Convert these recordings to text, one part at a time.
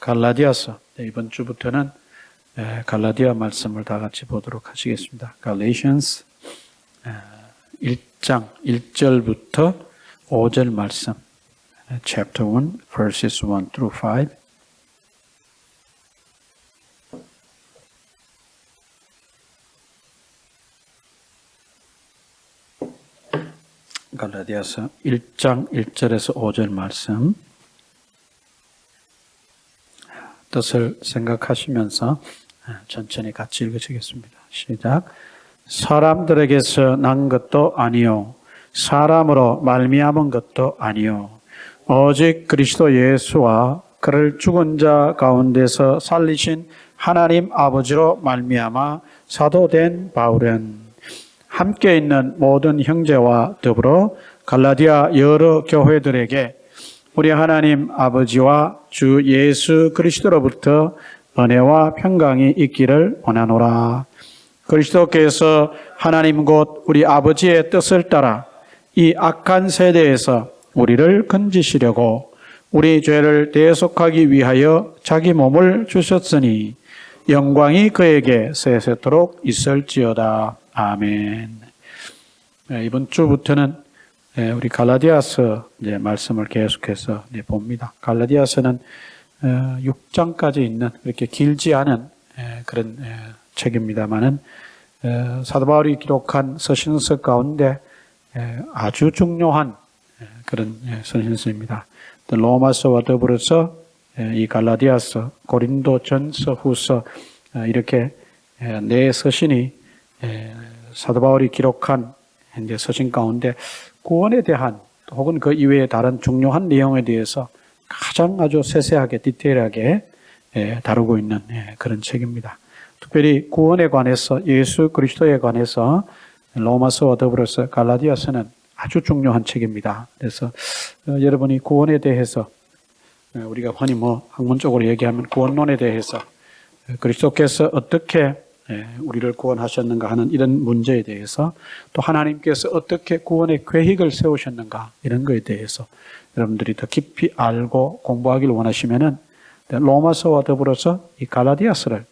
갈라디아서, 이번 주부터는 갈라디아 말씀을 다 같이 보도록 하시겠습니다. Galatians 1장 1절부터 5절 말씀, chapter 1, verses 1 through 5. 갈라디아서 1장 1절에서 5절 말씀, 뜻을 생각하시면서 천천히 같이 읽으시겠습니다. 시작. 사람들에게서 난 것도 아니요 사람으로 말미암은 것도 아니요 오직 그리스도 예수와 그를 죽은 자 가운데서 살리신 하나님 아버지로 말미암아 사도된 바울은 함께 있는 모든 형제와 더불어 갈라디아 여러 교회들에게 우리 하나님 아버지와 주 예수 그리스도로부터 은혜와 평강이 있기를 원하노라. 그리스도께서 하나님 곧 우리 아버지의 뜻을 따라 이 악한 세대에서 우리를 건지시려고 우리 죄를 대속하기 위하여 자기 몸을 주셨으니 영광이 그에게 세세토록 있을지어다. 아멘. 이번 주부터는 우리 갈라디아서 말씀을 계속해서 봅니다. 갈라디아서는 6장까지 있는 그렇게 길지 않은 그런 책입니다만은 사도 바울이 기록한 서신서 가운데 아주 중요한 그런 서신서입니다. 로마서와 더불어서 이 갈라디아서, 고린도전서, 후서 이렇게 네 서신이 사도 바울이 기록한 서신 가운데 구원에 대한 혹은 그 이외의 다른 중요한 내용에 대해서 가장 아주 세세하게 디테일하게 다루고 있는 그런 책입니다. 특별히 구원에 관해서 예수 그리스도에 관해서 로마서와 더불어서 갈라디아서는 아주 중요한 책입니다. 그래서 여러분이 구원에 대해서 우리가 흔히 학문적으로 얘기하면 구원론에 대해서 그리스도께서 어떻게 우리를 구원하셨는가 하는 이런 문제에 대해서 또 하나님께서 어떻게 구원의 계획을 세우셨는가 이런 것에 대해서 여러분들이 더 깊이 알고 공부하기를 원하시면은 로마서와 더불어서 이 갈라디아서를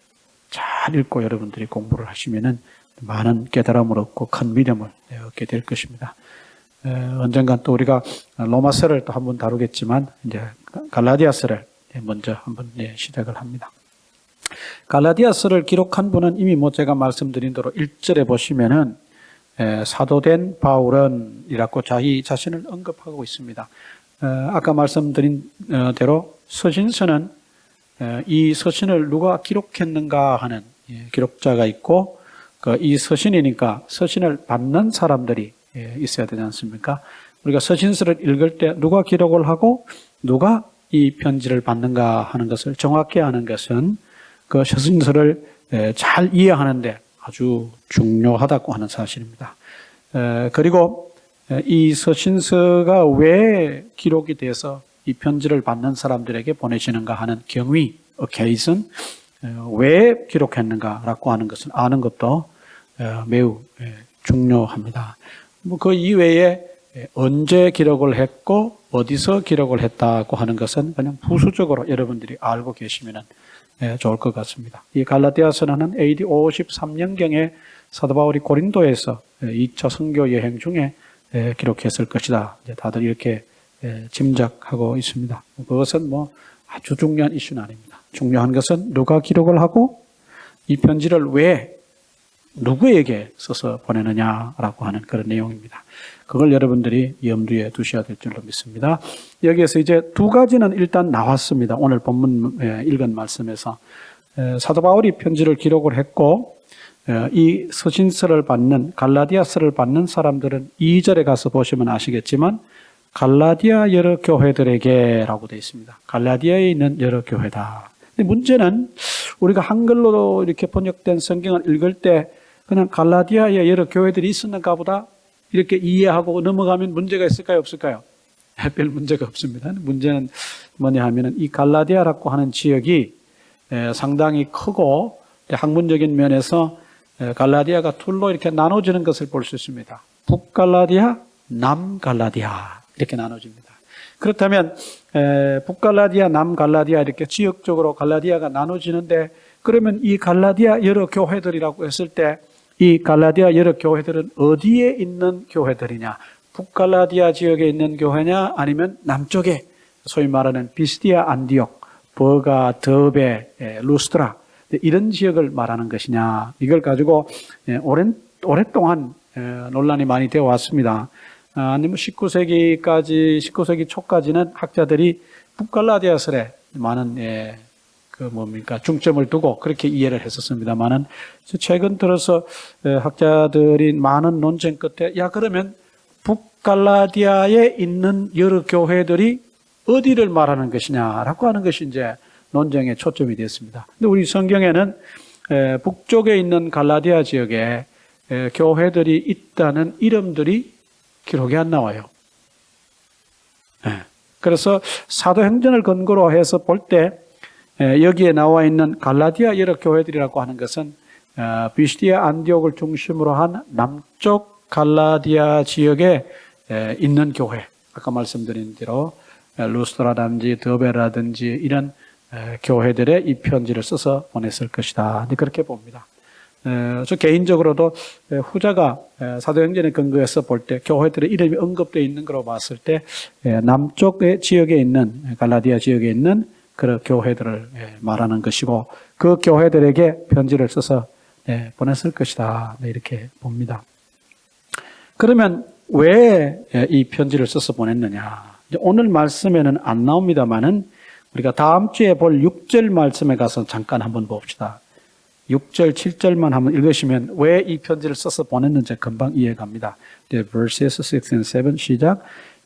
잘 읽고 여러분들이 공부를 하시면은 많은 깨달음을 얻고 큰 믿음을 얻게 될 것입니다. 언젠간 또 우리가 로마서를 또 한번 다루겠지만 이제 갈라디아서를 먼저 한번 시작을 합니다. 갈라디아서를 기록한 분은 이미 제가 말씀드린 대로 1절에 보시면은 사도된 바울은 이라고 자기 자신을 언급하고 있습니다. 아까 말씀드린 대로 서신서는 이 서신을 누가 기록했는가 하는 기록자가 있고 이 서신이니까 서신을 받는 사람들이 있어야 되지 않습니까? 우리가 서신서를 읽을 때 누가 기록을 하고 누가 이 편지를 받는가 하는 것을 정확히 아는 것은 그 서신서를 잘 이해하는데 아주 중요하다고 하는 사실입니다. 그리고 이 서신서가 왜 기록이 돼서 이 편지를 받는 사람들에게 보내시는가 하는 경위, occasion, 왜 기록했는가라고 하는 것을 아는 것도 매우 중요합니다. 그 이외에 언제 기록을 했고 어디서 기록을 했다고 하는 것은 그냥 부수적으로 여러분들이 알고 계시면 좋을 것 같습니다. 이 갈라디아서는 AD 53년경에 사도 바울이 고린도에서 2차 선교 여행 중에 기록했을 것이다. 다들 이렇게 짐작하고 있습니다. 그것은 아주 중요한 이슈는 아닙니다. 중요한 것은 누가 기록을 하고 이 편지를 왜 누구에게 써서 보내느냐라고 하는 그런 내용입니다. 그걸 여러분들이 염두에 두셔야 될 줄로 믿습니다. 여기에서 이제 두 가지는 일단 나왔습니다. 오늘 본문 읽은 말씀에서 사도 바울이 편지를 기록을 했고 이 서신서를 받는 갈라디아서를 받는 사람들은 2절에 가서 보시면 아시겠지만 갈라디아 여러 교회들에게라고 되어 있습니다. 갈라디아에 있는 여러 교회다. 근데 문제는 우리가 한글로 이렇게 번역된 성경을 읽을 때 그냥 갈라디아에 여러 교회들이 있었는가 보다 이렇게 이해하고 넘어가면 문제가 있을까요? 없을까요? 별 문제가 없습니다. 문제는 뭐냐 하면은 이 갈라디아라고 하는 지역이 상당히 크고 학문적인 면에서 갈라디아가 둘로 이렇게 나눠지는 것을 볼 수 있습니다. 북갈라디아, 남갈라디아 이렇게 나눠집니다. 그렇다면 북갈라디아, 남갈라디아 이렇게 지역적으로 갈라디아가 나눠지는데 그러면 이 갈라디아 여러 교회들이라고 했을 때 이 갈라디아 여러 교회들은 어디에 있는 교회들이냐? 북갈라디아 지역에 있는 교회냐? 아니면 남쪽에 소위 말하는 비스디아, 안디옥, 버가, 더베, 루스트라 이런 지역을 말하는 것이냐? 이걸 가지고 오랫동안 논란이 많이 되어 왔습니다. 아니면 19세기 초까지는 학자들이 북갈라디아설에 많은 중점을 두고 그렇게 이해를 했었습니다만은 최근 들어서 학자들이 많은 논쟁 끝에 그러면 북갈라디아에 있는 여러 교회들이 어디를 말하는 것이냐라고 하는 것이 이제 논쟁의 초점이 됐습니다. 근데 우리 성경에는 북쪽에 있는 갈라디아 지역에 교회들이 있다는 이름들이 기록이 안 나와요. 그래서 사도행전을 근거로 해서 볼 때 여기에 나와 있는 갈라디아 여러 교회들이라고 하는 것은 비스디아 안디옥을 중심으로 한 남쪽 갈라디아 지역에 있는 교회, 아까 말씀드린 대로 루스트라든지 더베라든지 이런 교회들의 이 편지를 써서 보냈을 것이다. 그렇게 봅니다. 저 개인적으로도 후자가 사도행전의 근거에서 볼 때 교회들의 이름이 언급되어 있는 걸로 봤을 때 남쪽의 지역에 있는 갈라디아 지역에 있는 그런 교회들을 말하는 것이고 그 교회들에게 편지를 써서 보냈을 것이다. 이렇게 봅니다. 그러면 왜 이 편지를 써서 보냈느냐? 오늘 말씀에는 안 나옵니다만은 우리가 다음 주에 볼 6절 말씀에 가서 잠깐 한번 봅시다. 6절, 7절만 한번 읽으시면 왜 이 편지를 써서 보냈는지 금방 이해갑니다. verses 6 and 7 시작.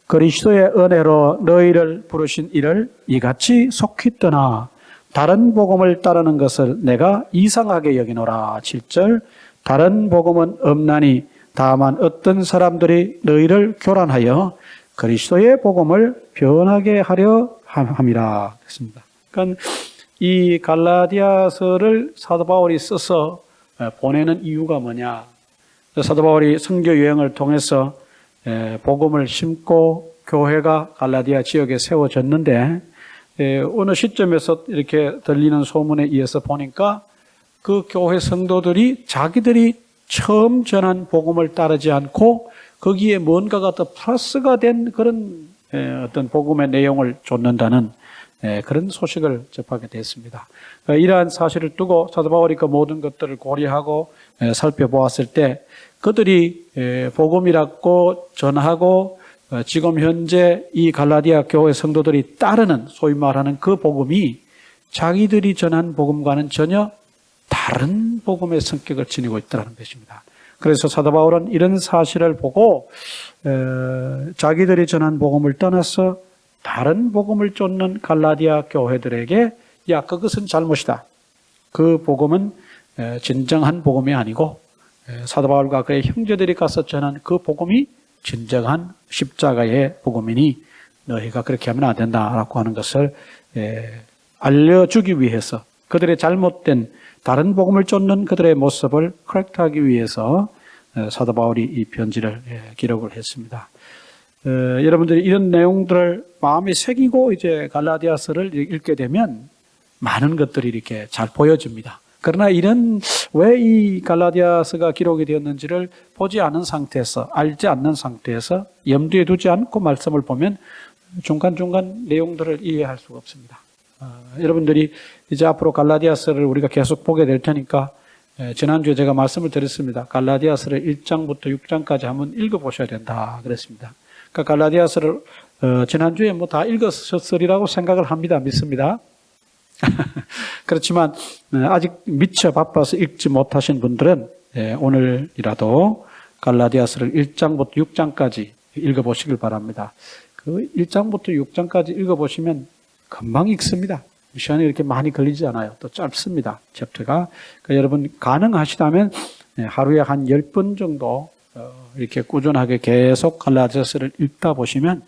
그리스도의 은혜로 너희를 부르신 이를 이같이 속히 떠나 다른 복음을 따르는 것을 내가 이상하게 여기노라. 7절. 다른 복음은 없나니 다만 어떤 사람들이 너희를 교란하여 그리스도의 복음을 변하게 하려 함이라. 그랬습니다. 그러니까 이 갈라디아서를 사도 바울이 써서 보내는 이유가 뭐냐? 사도 바울이 선교 여행을 통해서 복음을 심고 교회가 갈라디아 지역에 세워졌는데 어느 시점에서 이렇게 들리는 소문에 의해서 보니까 그 교회 성도들이 자기들이 처음 전한 복음을 따르지 않고 거기에 뭔가가 더 플러스가 된 그런 어떤 복음의 내용을 좇는다는 그런 소식을 접하게 됐습니다. 이러한 사실을 두고 사도 바울이 그 모든 것들을 고려하고 살펴보았을 때 그들이 복음이라고 전하고 지금 현재 이 갈라디아 교회 성도들이 따르는 소위 말하는 그 복음이 자기들이 전한 복음과는 전혀 다른 복음의 성격을 지니고 있다는 것입니다. 그래서 사도 바울은 이런 사실을 보고 자기들이 전한 복음을 떠나서 다른 복음을 쫓는 갈라디아 교회들에게 그것은 잘못이다. 그 복음은 진정한 복음이 아니고 사도 바울과 그의 형제들이 가서 전한 그 복음이 진정한 십자가의 복음이니 너희가 그렇게 하면 안 된다라고 하는 것을 알려주기 위해서 그들의 잘못된 다른 복음을 쫓는 그들의 모습을 커렉트하기 위해서 사도 바울이 이 편지를 기록을 했습니다. 여러분들이 이런 내용들을 마음에 새기고 이제 갈라디아서를 읽게 되면 많은 것들이 이렇게 잘 보여집니다. 그러나 왜 이 갈라디아서가 기록이 되었는지를 보지 않은 상태에서, 알지 않는 상태에서 염두에 두지 않고 말씀을 보면 중간중간 내용들을 이해할 수가 없습니다. 여러분들이 이제 앞으로 갈라디아서를 우리가 계속 보게 될 테니까 지난주에 제가 말씀을 드렸습니다. 갈라디아서를 1장부터 6장까지 한번 읽어보셔야 된다 그랬습니다. 그러니까 갈라디아서를 지난주에 다 읽었으리라고 생각을 합니다. 믿습니다. 그렇지만 아직 미처 바빠서 읽지 못하신 분들은 오늘이라도 갈라디아서를 1장부터 6장까지 읽어보시길 바랍니다. 그 1장부터 6장까지 읽어보시면 금방 읽습니다. 시간이 이렇게 많이 걸리지 않아요. 또 짧습니다. 챕터가. 그러니까 여러분 가능하시다면 하루에 한 10번 정도 이렇게 꾸준하게 계속 갈라디아서를 읽다 보시면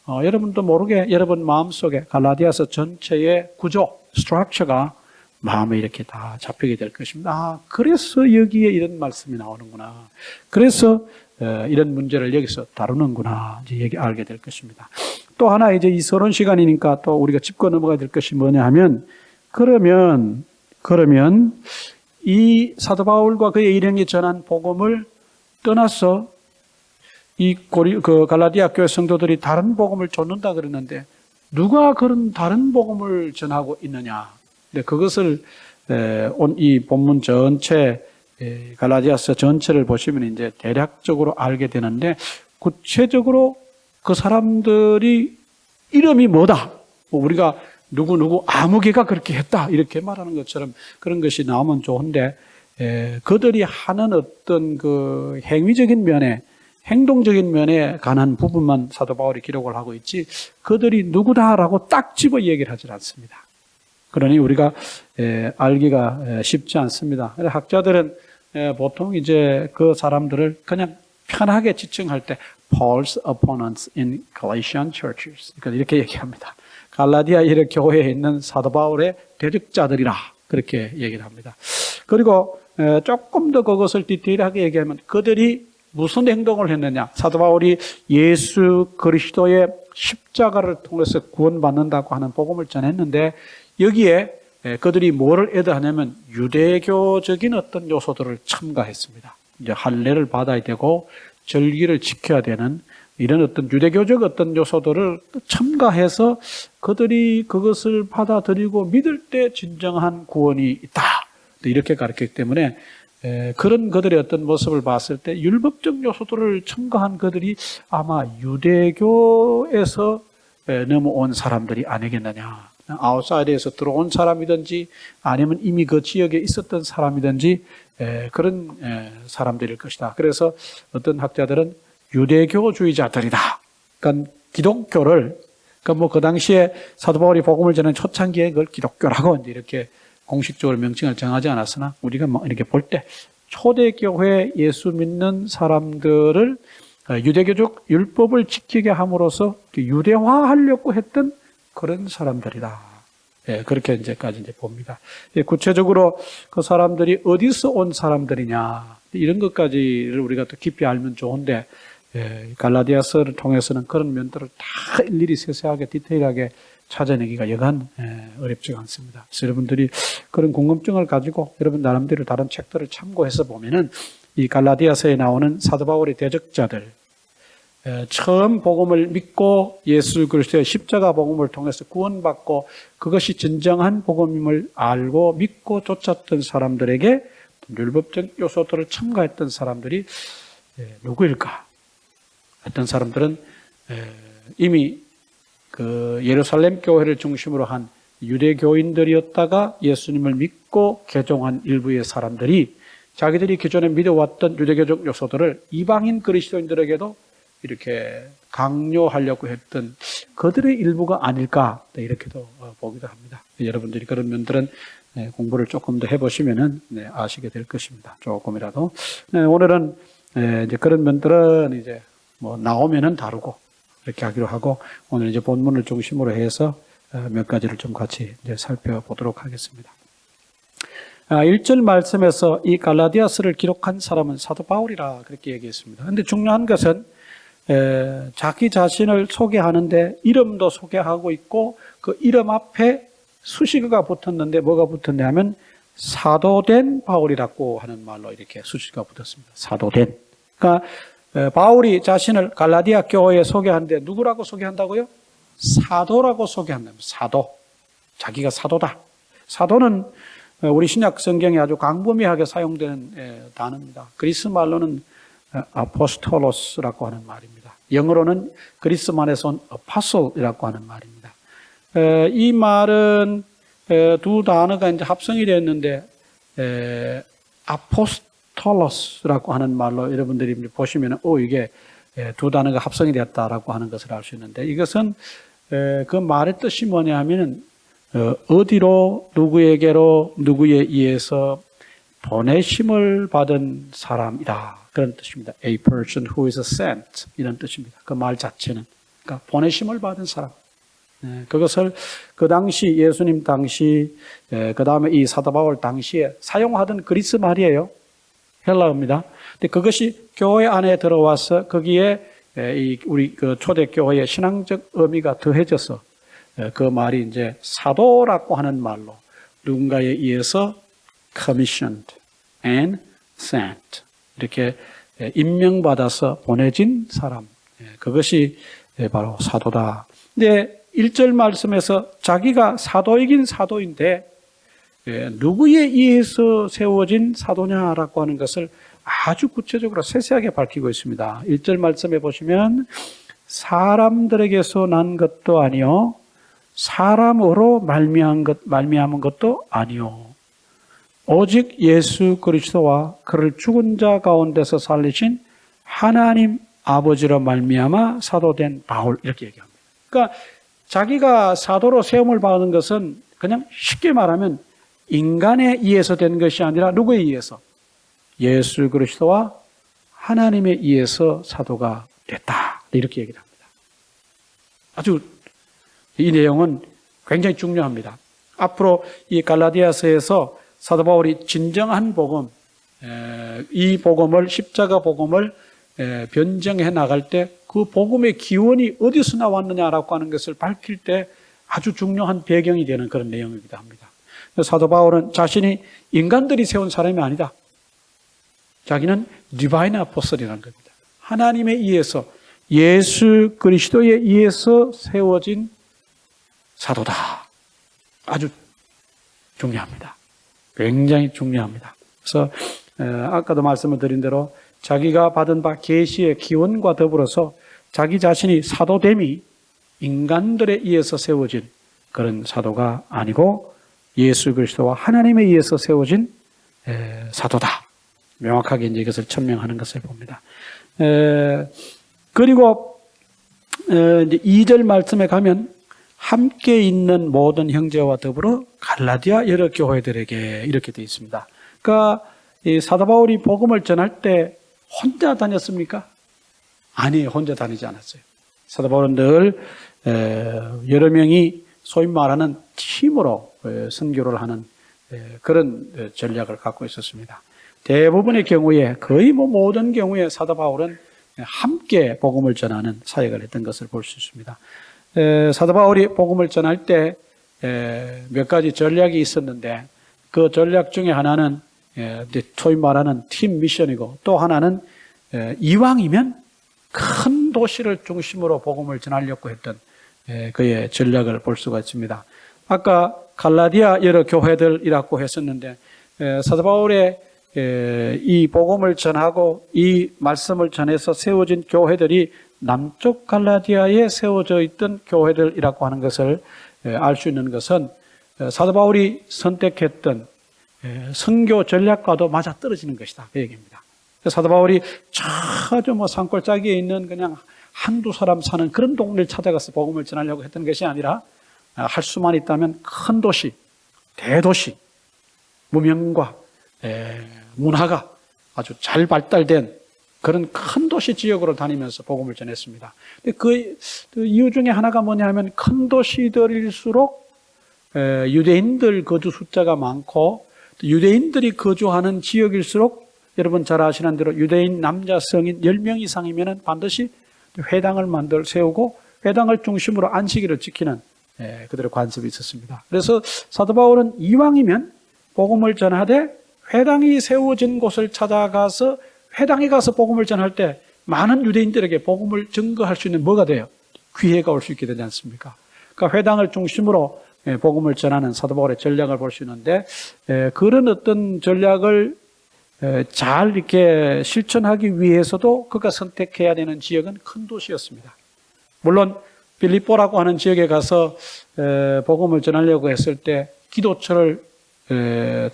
여러분도 모르게 여러분 마음속에 갈라디아서 전체의 구조, 스트럭처가 마음에 이렇게 다 잡히게 될 것입니다. 그래서 여기에 이런 말씀이 나오는구나. 그래서 이런 문제를 여기서 다루는구나. 이제 알게 될 것입니다. 또 하나 이제 이 서론 시간이니까 또 우리가 짚고 넘어가야 될 것이 뭐냐 하면, 그러면 이 사도 바울과 그의 일행이 전한 복음을 떠나서 그 갈라디아 교회 성도들이 다른 복음을 전는다 그러는데, 누가 그런 다른 복음을 전하고 있느냐? 근데 그것을 이 본문 전체, 갈라디아서 전체를 보시면 이제 대략적으로 알게 되는데, 구체적으로 그 사람들이 이름이 뭐다? 우리가 누구 아무개가 그렇게 했다 이렇게 말하는 것처럼 그런 것이 나오면 좋은데, 그들이 하는 어떤 그 행위적인 면에, 행동적인 면에 관한 부분만 사도 바울이 기록을 하고 있지, 그들이 누구다라고 딱 집어 얘기를 하지 않습니다. 그러니 우리가 알기가 쉽지 않습니다. 학자들은 보통 이제 그 사람들을 그냥 편하게 지칭할 때 Paul's opponents in Galatian churches, 그러니까 이렇게 얘기합니다. 갈라디아 교회에 있는 사도 바울의 대적자들이라 그렇게 얘기를 합니다. 그리고 조금 더 그것을 디테일하게 얘기하면, 그들이 무슨 행동을 했느냐? 사도 바울이 예수 그리스도의 십자가를 통해서 구원받는다고 하는 복음을 전했는데, 여기에 그들이 뭐를 애도하냐면 유대교적인 어떤 요소들을 첨가했습니다. 이제 할례를 받아야 되고 절기를 지켜야 되는 이런 어떤 유대교적 어떤 요소들을 첨가해서 그들이 그것을 받아들이고 믿을 때 진정한 구원이 있다, 이렇게 가르쳤기 때문에 그런 그들의 어떤 모습을 봤을 때 율법적 요소들을 첨가한 그들이 아마 유대교에서 넘어온 사람들이 아니겠느냐. 아웃사이드에서 들어온 사람이든지 아니면 이미 그 지역에 있었던 사람이든지 그런 사람들일 것이다. 그래서 어떤 학자들은 유대교주의자들이다. 그러니까 기독교를, 그러니까 그 당시에 사도 바울이 복음을 전하는 초창기에 그걸 기독교라고 이렇게 공식적으로 명칭을 정하지 않았으나, 우리가 이렇게 볼 때 초대교회 예수 믿는 사람들을 유대교적 율법을 지키게 함으로써 유대화하려고 했던 그런 사람들이다. 그렇게 이제까지 봅니다. 구체적으로 그 사람들이 어디서 온 사람들이냐, 이런 것까지를 우리가 또 깊이 알면 좋은데, 갈라디아서를 통해서는 그런 면들을 다 일일이 세세하게 디테일하게 찾아내기가 여간 어렵지가 않습니다. 그래서 여러분들이 그런 궁금증을 가지고 여러분 나름대로 다른 책들을 참고해서 보면은 이 갈라디아서에 나오는 사도 바울의 대적자들, 처음 복음을 믿고 예수 그리스도의 십자가 복음을 통해서 구원받고 그것이 진정한 복음임을 알고 믿고 쫓았던 사람들에게 율법적 요소들을 첨가했던 사람들이 누구일까? 어떤 사람들은 이미 그 예루살렘 교회를 중심으로 한 유대교인들이었다가 예수님을 믿고 개종한 일부의 사람들이 자기들이 기존에 믿어왔던 유대교적 요소들을 이방인 그리스도인들에게도 이렇게 강요하려고 했던 그들의 일부가 아닐까, 이렇게도 보기도 합니다. 여러분들이 그런 면들은 공부를 조금 더 해보시면은 아시게 될 것입니다. 조금이라도. 오늘은 이제 그런 면들은 이제 뭐 나오면은 다루고 이렇게 하기로 하고, 오늘 이제 본문을 중심으로 해서 몇 가지를 좀 같이 이제 살펴보도록 하겠습니다. 1절 말씀에서 이 갈라디아서를 기록한 사람은 사도 바울이라 그렇게 얘기했습니다. 그런데 중요한 것은 자기 자신을 소개하는데 이름도 소개하고 있고, 그 이름 앞에 수식어가 붙었는데 뭐가 붙었냐 하면 사도된 바울이라고 하는 말로 이렇게 수식어가 붙었습니다. 사도된. 그러니까 바울이 자신을 갈라디아 교회에 소개하는데 누구라고 소개한다고요? 사도라고 소개한답니다. 사도. 자기가 사도다. 사도는 우리 신약 성경에 아주 광범위하게 사용되는 단어입니다. 그리스 말로는 아포스톨로스라고 하는 말입니다. 영어로는 그리스말에서 온 apostle이라고 하는 말입니다. 이 말은 두 단어가 이제 합성이 되었는데, 아포스톨로스라고 하는 말로 여러분들이 보시면 이게 두 단어가 합성이 되었다라고 하는 것을 알 수 있는데, 이것은 그 말의 뜻이 뭐냐 하면은 어디로, 누구에게로, 누구에 의해서 보내심을 받은 사람이다, 그런 뜻입니다. A person who is sent, 이런 뜻입니다. 그 말 자체는. 그러니까 보내심을 받은 사람. 그것을 그 당시 예수님 당시, 그 다음에 이 사도 바울 당시에 사용하던 그리스 말이에요. 헬라어입니다. 근데 그것이 교회 안에 들어와서 거기에 우리 그 초대교회의 신앙적 의미가 더해져서 그 말이 이제 사도라고 하는 말로 누군가에 의해서 commissioned and sent 이렇게 임명받아서 보내진 사람, 그것이 바로 사도다. 근데 1절 말씀에서 자기가 사도이긴 사도인데 누구에 의해서 세워진 사도냐라고 하는 것을 아주 구체적으로 세세하게 밝히고 있습니다. 1절 말씀에 보시면 사람들에게서 난 것도 아니요 사람으로 말미암은 것도 아니요 오직 예수 그리스도와 그를 죽은 자 가운데서 살리신 하나님 아버지로 말미암아 사도된 바울, 이렇게 얘기합니다. 그러니까 자기가 사도로 세움을 받은 것은 그냥 쉽게 말하면 인간에 의해서 된 것이 아니라 누구에 의해서? 예수 그리스도와 하나님에 의해서 사도가 됐다, 이렇게 얘기를 합니다. 아주 이 내용은 굉장히 중요합니다. 앞으로 이 갈라디아서에서 사도 바울이 진정한 복음, 이 복음을, 십자가 복음을 변증해 나갈 때 그 복음의 기원이 어디서 나왔느냐라고 하는 것을 밝힐 때 아주 중요한 배경이 되는 그런 내용이기도 합니다. 사도 바울은 자신이 인간들이 세운 사람이 아니다. 자기는 디바인 아포스톨이라는 겁니다. 하나님에 의해서, 예수 그리스도에 의해서 세워진 사도다. 아주 중요합니다. 굉장히 중요합니다. 그래서 아까도 말씀을 드린 대로 자기가 받은 바 계시의 기원과 더불어서 자기 자신이 사도됨이 인간들에 의해서 세워진 그런 사도가 아니고 예수 그리스도와 하나님에 의해서 세워진 사도다. 명확하게 이제 이것을 천명하는 것을 봅니다. 그리고 이제 2절 말씀에 가면 함께 있는 모든 형제와 더불어 갈라디아 여러 교회들에게 이렇게 되어 있습니다. 그러니까 이 사도 바울이 복음을 전할 때 혼자 다녔습니까? 아니에요. 혼자 다니지 않았어요. 사도 바울은 늘 여러 명이 소위 말하는 팀으로 선교를 하는 그런 전략을 갖고 있었습니다. 대부분의 경우에, 거의 모든 경우에 사도 바울은 함께 복음을 전하는 사역을 했던 것을 볼 수 있습니다. 사도 바울이 복음을 전할 때 몇 가지 전략이 있었는데 그 전략 중에 하나는 소위 말하는 팀 미션이고, 또 하나는 이왕이면 큰 도시를 중심으로 복음을 전하려고 했던 그의 전략을 볼 수가 있습니다. 아까 갈라디아 여러 교회들이라고 했었는데 사도 바울의 이 복음을 전하고 이 말씀을 전해서 세워진 교회들이 남쪽 갈라디아에 세워져 있던 교회들이라고 하는 것을 알 수 있는 것은 사도 바울이 선택했던 선교 전략과도 맞아떨어지는 것이다, 그 얘기입니다. 사도 바울이 아주 산골짜기에 있는 그냥 한두 사람 사는 그런 동네를 찾아가서 복음을 전하려고 했던 것이 아니라 할 수만 있다면 큰 도시, 대도시, 문명과 문화가 아주 잘 발달된 그런 큰 도시 지역으로 다니면서 복음을 전했습니다. 그 이유 중에 하나가 뭐냐 하면 큰 도시들일수록 유대인들 거주 숫자가 많고, 유대인들이 거주하는 지역일수록 여러분 잘 아시는 대로 유대인 남자 성인 10명 이상이면 반드시 회당을 세우고 회당을 중심으로 안식일을 지키는 그들의 관습이 있었습니다. 그래서 사도 바울은 이왕이면 복음을 전하되 회당이 세워진 곳을 찾아가서 회당에 가서 복음을 전할 때 많은 유대인들에게 복음을 증거할 수 있는 뭐가 돼요? 기회가 올 수 있게 되지 않습니까? 그러니까 회당을 중심으로 복음을 전하는 사도 바울의 전략을 볼 수 있는데, 그런 어떤 전략을 잘 이렇게 실천하기 위해서도 그가 선택해야 되는 지역은 큰 도시였습니다. 물론 빌립보라고 하는 지역에 가서 복음을 전하려고 했을 때 기도처를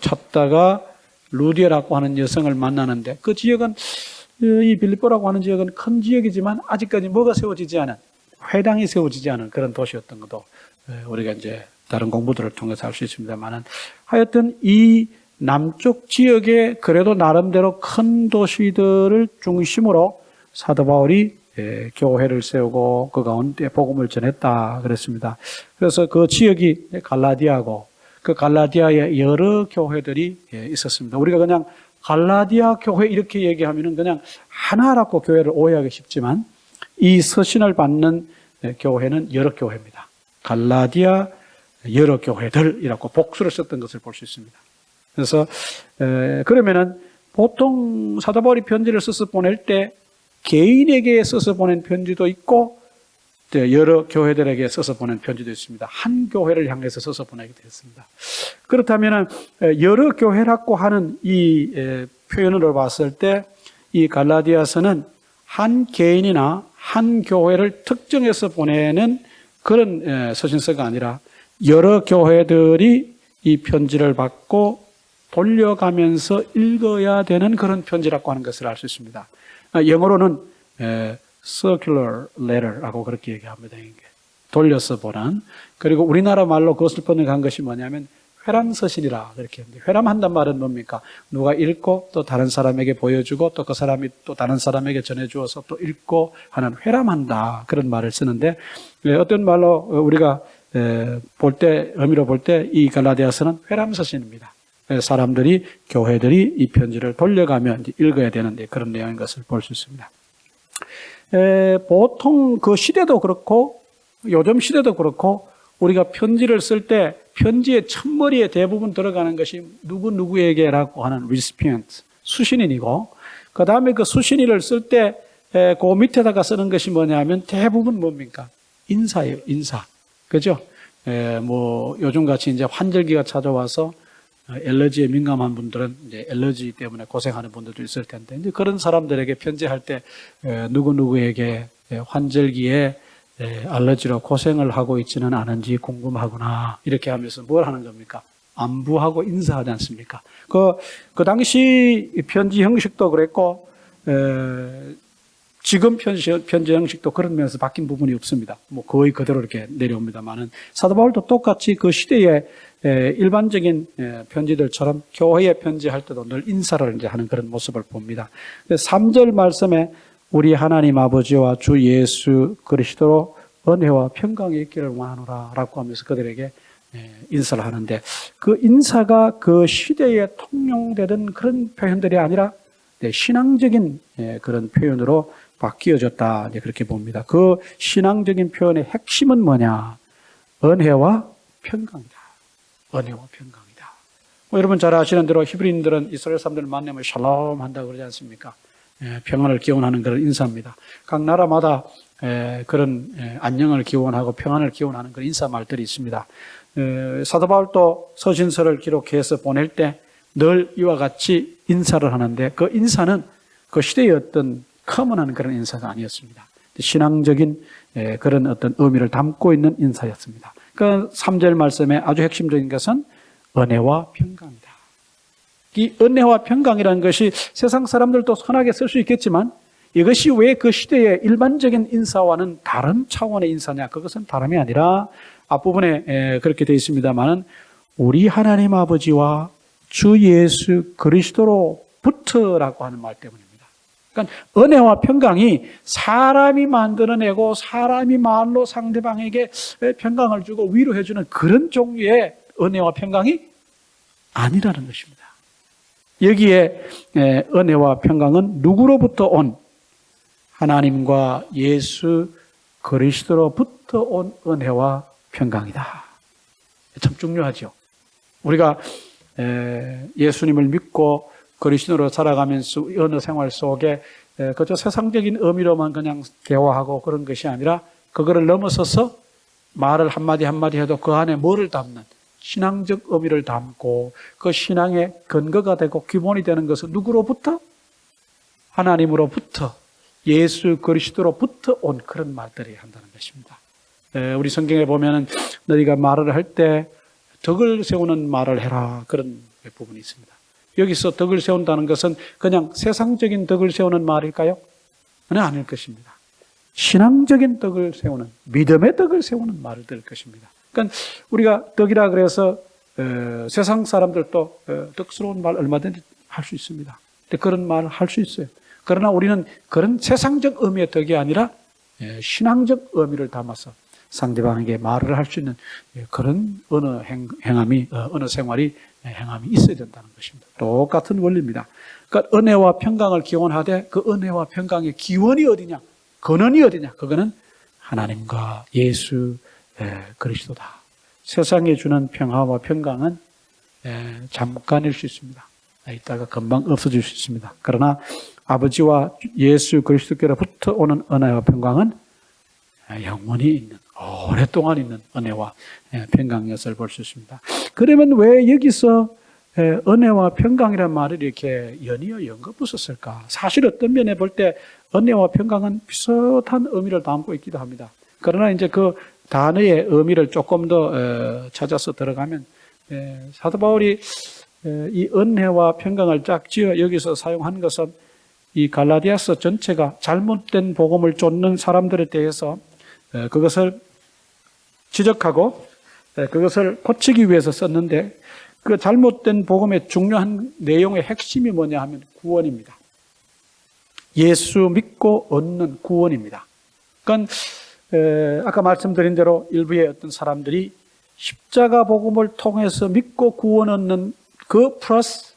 찾다가 루디아라고 하는 여성을 만나는데, 그 지역은, 이 빌립보라고 하는 지역은 큰 지역이지만 아직까지 뭐가 세워지지 않은, 회당이 세워지지 않은 그런 도시였던 것도 우리가 이제 다른 공부들을 통해서 알 수 있습니다만은, 하여튼 이 남쪽 지역에 그래도 나름대로 큰 도시들을 중심으로 사도 바울이 교회를 세우고 그 가운데 복음을 전했다 그랬습니다. 그래서 그 지역이 갈라디아고, 그 갈라디아에 여러 교회들이 있었습니다. 우리가 그냥 갈라디아 교회 이렇게 얘기하면은 그냥 하나라고 교회를 오해하기 쉽지만, 이 서신을 받는 교회는 여러 교회입니다. 갈라디아 여러 교회들이라고 복수를 썼던 것을 볼 수 있습니다. 그래서 그러면은 보통 사도 바울이 편지를 써서 보낼 때 개인에게 써서 보낸 편지도 있고 여러 교회들에게 써서 보낸 편지도 있습니다. 한 교회를 향해서 써서 보내게 되었습니다. 그렇다면 여러 교회라고 하는 이 표현으로 봤을 때 이 갈라디아서는 한 개인이나 한 교회를 특정해서 보내는 그런 서신서가 아니라 여러 교회들이 이 편지를 받고 돌려가면서 읽어야 되는 그런 편지라고 하는 것을 알 수 있습니다. 영어로는 circular letter라고 그렇게 얘기합니다. 돌려서 보는. 그리고 우리나라 말로 그것을 번역한 것이 뭐냐면 회람서신이라 그렇게 합니다. 회람한단 말은 뭡니까? 누가 읽고 또 다른 사람에게 보여주고 또 그 사람이 또 다른 사람에게 전해주어서 또 읽고 하는 회람한다 그런 말을 쓰는데 어떤 말로 우리가 볼 때 의미로 볼 때 이 갈라디아서는 회람서신입니다. 사람들이 교회들이 이 편지를 돌려가며 읽어야 되는데 그런 내용인 것을 볼 수 있습니다. 보통 그 시대도 그렇고 요즘 시대도 그렇고 우리가 편지를 쓸 때 편지의 첫머리에 대부분 들어가는 것이 누구누구에게라고 하는 recipient, 수신인이고 그 다음에 그 수신인을 쓸 때 그 밑에다가 쓰는 것이 뭐냐면 대부분 뭡니까? 인사예요, 인사. 그죠? 뭐 요즘같이 이제 환절기가 찾아와서 엘러지에 민감한 분들은 이제 엘러지 때문에 고생하는 분들도 있을 텐데 이제 그런 사람들에게 편지할 때 누구누구에게 환절기에 알러지로 고생을 하고 있지는 않은지 궁금하구나 이렇게 하면서 뭘 하는 겁니까? 안부하고 인사하지 않습니까? 그 당시 편지 형식도 그랬고 지금 편지 형식도 그런 면에서 바뀐 부분이 없습니다. 뭐 거의 그대로 이렇게 내려옵니다만은 사도 바울도 똑같이 그 시대의 일반적인 편지들처럼 교회에 편지할 때도 늘 인사를 이제 하는 그런 모습을 봅니다. 3절 말씀에 우리 하나님 아버지와 주 예수 그리스도로 은혜와 평강이 있기를 원하노라 라고 하면서 그들에게 인사를 하는데 그 인사가 그 시대에 통용되던 그런 표현들이 아니라 신앙적인 그런 표현으로 바뀌어졌다 그렇게 봅니다. 그 신앙적인 표현의 핵심은 뭐냐? 은혜와 평강이다. 은혜와 평강이다. 여러분 잘 아시는 대로 히브리인들은 이스라엘 사람들을 만나면 샬롬 한다고 그러지 않습니까? 평안을 기원하는 그런 인사입니다. 각 나라마다 그런 안녕을 기원하고 평안을 기원하는 그런 인사 말들이 있습니다. 사도 바울도 서신서를 기록해서 보낼 때 늘 이와 같이 인사를 하는데 그 인사는 그 시대의 어떤 커먼한 그런 인사가 아니었습니다. 신앙적인 그런 어떤 의미를 담고 있는 인사였습니다. 그 3절 말씀에 아주 핵심적인 것은 은혜와 평강이다. 이 은혜와 평강이라는 것이 세상 사람들도 선하게 쓸 수 있겠지만 이것이 왜 그 시대의 일반적인 인사와는 다른 차원의 인사냐? 그것은 다름이 아니라 앞부분에 그렇게 되어 있습니다만은 우리 하나님 아버지와 주 예수 그리스도로부터라고 하는 말 때문입니다. 그러니까 은혜와 평강이 사람이 만들어내고 사람이 말로 상대방에게 평강을 주고 위로해 주는 그런 종류의 은혜와 평강이 아니라는 것입니다. 여기에 은혜와 평강은 누구로부터 온? 하나님과 예수 그리스도로부터 온 은혜와 평강이다. 참 중요하죠. 우리가 예수님을 믿고 그리스도로 살아가면서 어느 생활 속에 그저 세상적인 의미로만 그냥 대화하고 그런 것이 아니라 그거를 넘어서서 말을 한마디 한마디 해도 그 안에 뭐를 담는 신앙적 의미를 담고 그 신앙의 근거가 되고 기본이 되는 것은 누구로부터? 하나님으로부터 예수 그리스도로부터 온 그런 말들이 한다는 것입니다. 우리 성경에 보면은 너희가 말을 할 때 덕을 세우는 말을 해라 그런 부분이 있습니다. 여기서 덕을 세운다는 것은 그냥 세상적인 덕을 세우는 말일까요? 아닐 것입니다. 신앙적인 덕을 세우는 믿음의 덕을 세우는 말을 들 것입니다. 그러니까 우리가 덕이라 그래서 세상 사람들도 덕스러운 말 얼마든지 할 수 있습니다. 그런 말을 할 수 있어요. 그러나 우리는 그런 세상적 의미의 덕이 아니라 신앙적 의미를 담아서 상대방에게 말을 할 수 있는 그런 어느 행함이, 어느 생활이 행함이 있어야 된다는 것입니다. 똑같은 원리입니다. 그러니까 은혜와 평강을 기원하되 그 은혜와 평강의 기원이 어디냐? 근원이 어디냐? 그거는 하나님과 예수 그리스도다. 세상에 주는 평화와 평강은 잠깐일 수 있습니다. 이따가 금방 없어질 수 있습니다. 그러나 아버지와 예수 그리스도께로부터 오는 은혜와 평강은 영원히 있는, 오랫동안 있는 은혜와 평강이었을 볼 수 있습니다. 그러면 왜 여기서 은혜와 평강이라는 말을 이렇게 연이어 연거붙였을까? 사실 어떤 면에 볼 때 은혜와 평강은 비슷한 의미를 담고 있기도 합니다. 그러나 이제 그 단어의 의미를 조금 더 찾아서 들어가면 사도 바울이 이 은혜와 평강을 짝 지어 여기서 사용한 것은 이 갈라디아서 전체가 잘못된 복음을 쫓는 사람들에 대해서 그것을 지적하고 그것을 고치기 위해서 썼는데, 그 잘못된 복음의 중요한 내용의 핵심이 뭐냐 하면 구원입니다. 예수 믿고 얻는 구원입니다. 그러니까 아까 말씀드린 대로 일부의 어떤 사람들이 십자가 복음을 통해서 믿고 구원 얻는 그 플러스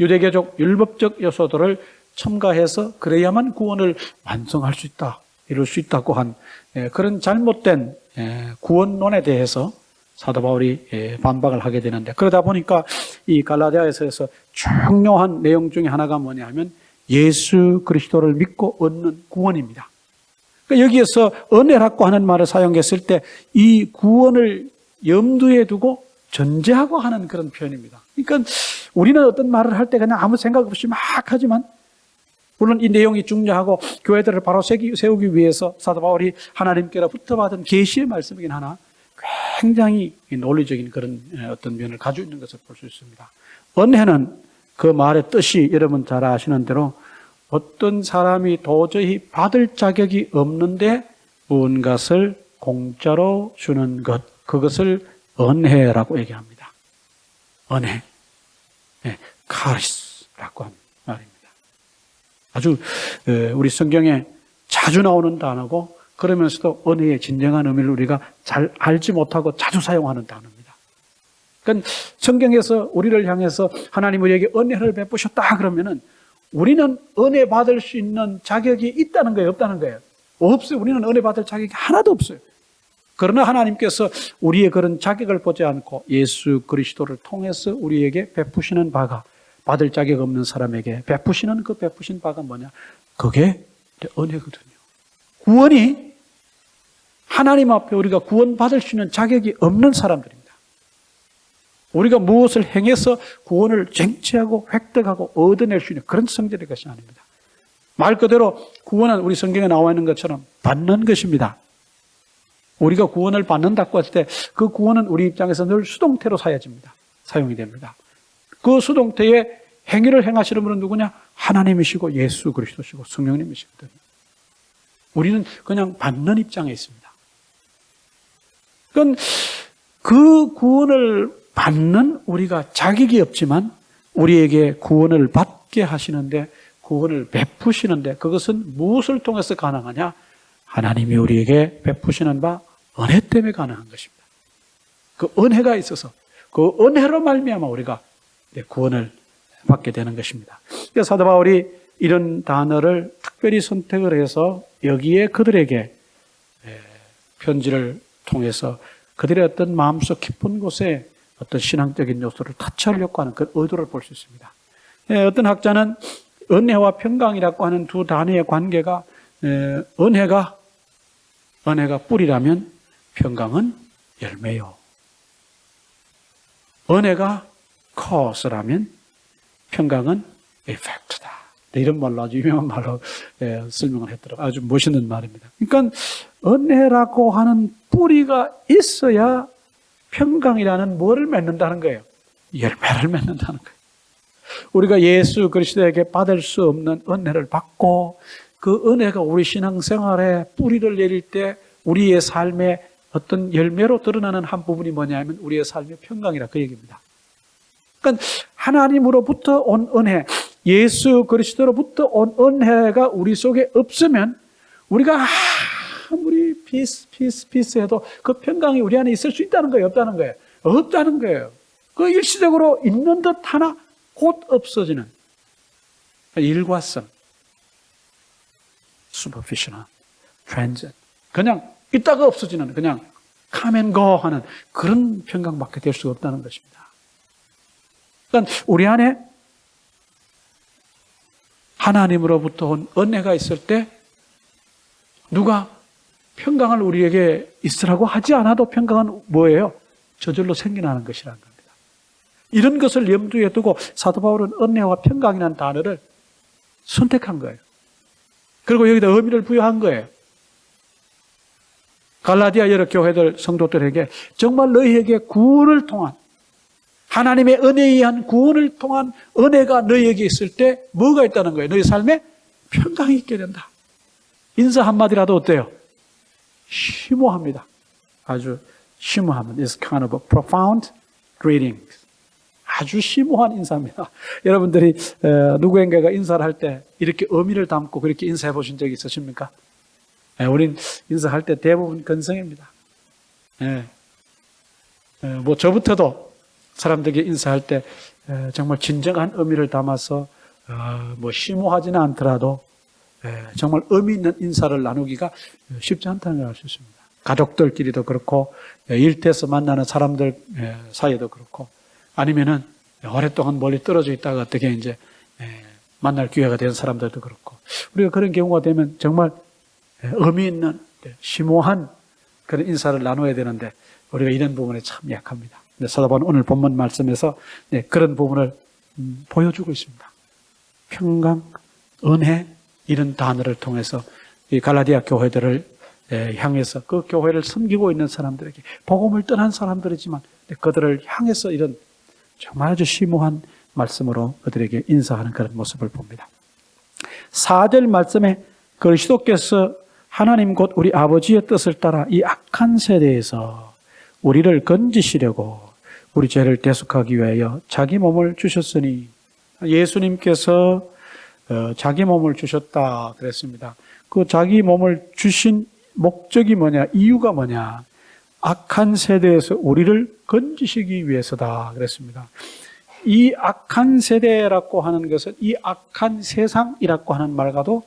유대교적 율법적 요소들을 첨가해서 그래야만 구원을 완성할 수 있다, 이룰 수 있다고 한 그런 잘못된 구원론에 대해서 사도 바울이 반박을 하게 되는데, 그러다 보니까 이 갈라디아에서 중요한 내용 중에 하나가 뭐냐 하면 예수 그리스도를 믿고 얻는 구원입니다. 그러니까 여기에서 은혜라고 하는 말을 사용했을 때 이 구원을 염두에 두고 전제하고 하는 그런 표현입니다. 그러니까 우리는 어떤 말을 할 때 그냥 아무 생각 없이 막 하지만, 물론 이 내용이 중요하고 교회들을 바로 세우기 위해서 사도 바울이 하나님께로부터 받은 계시의 말씀이긴 하나 굉장히 논리적인 그런 어떤 면을 가지고 있는 것을 볼 수 있습니다. 은혜는 그 말의 뜻이 여러분 잘 아시는 대로 어떤 사람이 도저히 받을 자격이 없는데 무언가를 공짜로 주는 것, 그것을 은혜라고 얘기합니다. 은혜, 카리스라고 하는 말입니다. 아주 우리 성경에 자주 나오는 단어고, 그러면서도 은혜의 진정한 의미를 우리가 잘 알지 못하고 자주 사용하는 단어입니다. 그러니까 성경에서 우리를 향해서 하나님 우리에게 은혜를 베푸셨다 그러면은 우리는 은혜 받을 수 있는 자격이 있다는 거예요, 없다는 거예요? 없어요. 우리는 은혜 받을 자격이 하나도 없어요. 그러나 하나님께서 우리의 그런 자격을 보지 않고 예수 그리스도를 통해서 우리에게 베푸시는 바가, 받을 자격 없는 사람에게 베푸시는 그 베푸신 바가 뭐냐? 그게 은혜거든요. 구원이 하나님 앞에 우리가 구원받을 수 있는 자격이 없는 사람들입니다. 우리가 무엇을 행해서 구원을 쟁취하고 획득하고 얻어낼 수 있는 그런 성질의 것이 아닙니다. 말 그대로 구원은 우리 성경에 나와 있는 것처럼 받는 것입니다. 우리가 구원을 받는다고 할 때 그 구원은 우리 입장에서 늘 수동태로 사용이 됩니다. 그 수동태의 행위를 행하시는 분은 누구냐? 하나님이시고 예수 그리스도시고 성령님이시거든요. 우리는 그냥 받는 입장에 있습니다. 그러니까 그 구원을 받는 우리가 자격이 없지만 우리에게 구원을 받게 하시는데, 구원을 베푸시는데, 그것은 무엇을 통해서 가능하냐? 하나님이 우리에게 베푸시는 바 은혜 때문에 가능한 것입니다. 그 은혜가 있어서 그 은혜로 말미암아 우리가 구원을 받게 되는 것입니다. 그래서 사도 바울이 이런 단어를 특별히 선택을 해서 여기에 그들에게 편지를 통해서 그들의 어떤 마음속 깊은 곳에 어떤 신앙적인 요소를 터치하려고 하는 그 의도를 볼 수 있습니다. 어떤 학자는 은혜와 평강이라고 하는 두 단어의 관계가, 은혜가 뿌리라면 평강은 열매요. 은혜가 cause라면 평강은 effect다. 이런 말로, 아주 유명한 말로 설명을 했더라고요. 아주 멋있는 말입니다. 그러니까 은혜라고 하는 뿌리가 있어야 평강이라는 뭐를 맺는다는 거예요? 열매를 맺는다는 거예요. 우리가 예수 그리스도에게 받을 수 없는 은혜를 받고 그 은혜가 우리 신앙생활에 뿌리를 내릴 때 우리의 삶에 어떤 열매로 드러나는 한 부분이 뭐냐 하면 우리의 삶의 평강이라 그 얘기입니다. 그러니까 하나님으로부터 온 은혜, 예수 그리스도로부터 온 은혜가 우리 속에 없으면 우리가 아무리 피스해도 그 평강이 우리 안에 있을 수 있다는 거예요, 없다는 거예요? 없다는 거예요. 그 일시적으로 있는 듯 하나 곧 없어지는 일과성, superficial, transient. 그냥 있다가 없어지는, 그냥 come and go 하는 그런 평강밖에 될 수가 없다는 것입니다. 그러니까 우리 안에 하나님으로부터 온 은혜가 있을 때 누가 평강을 우리에게 있으라고 하지 않아도 평강은 뭐예요? 저절로 생겨나는 것이라는 겁니다. 이런 것을 염두에 두고 사도 바울은 은혜와 평강이라는 단어를 선택한 거예요. 그리고 여기다 의미를 부여한 거예요. 갈라디아 여러 교회들 성도들에게 정말 너희에게 구원을 통한, 하나님의 은혜에 의한 구원을 통한 은혜가 너희에게 있을 때 뭐가 있다는 거예요? 너희 삶에 평강이 있게 된다. 인사 한마디라도 어때요? 심오합니다. 아주 심오합니다. It's kind of a profound greeting. 아주 심오한 인사입니다. 여러분들이 누구에게가 인사를 할 때 이렇게 의미를 담고 그렇게 인사해 보신 적이 있으십니까? 우린 인사할 때 대부분 건성입니다. 뭐 저부터도 사람들에게 인사할 때 정말 진정한 의미를 담아서 뭐 심오하지는 않더라도 정말 의미 있는 인사를 나누기가 쉽지 않다는 걸 알 수 있습니다. 가족들끼리도 그렇고 일터에서 만나는 사람들 사이에도 그렇고 아니면은 오랫동안 멀리 떨어져 있다가 어떻게 이제 만날 기회가 된 사람들도 그렇고 우리가 그런 경우가 되면 정말 의미 있는 심오한 그런 인사를 나눠야 되는데 우리가 이런 부분에 참 약합니다. 사도 바울은 오늘 본문 말씀에서 그런 부분을 보여주고 있습니다. 평강, 은혜 이런 단어를 통해서 이 갈라디아 교회들을 향해서 그 교회를 섬기고 있는 사람들에게 복음을 떠난 사람들이지만 그들을 향해서 이런 정말 아주 심오한 말씀으로 그들에게 인사하는 그런 모습을 봅니다. 4절 말씀에 그리스도께서 하나님 곧 우리 아버지의 뜻을 따라 이 악한 세대에서 우리를 건지시려고 우리 죄를 대속하기 위하여 자기 몸을 주셨으니 예수님께서 자기 몸을 주셨다 그랬습니다. 그 자기 몸을 주신 목적이 뭐냐? 이유가 뭐냐? 악한 세대에서 우리를 건지시기 위해서다 그랬습니다. 이 악한 세대라고 하는 것은 이 악한 세상이라고 하는 말과도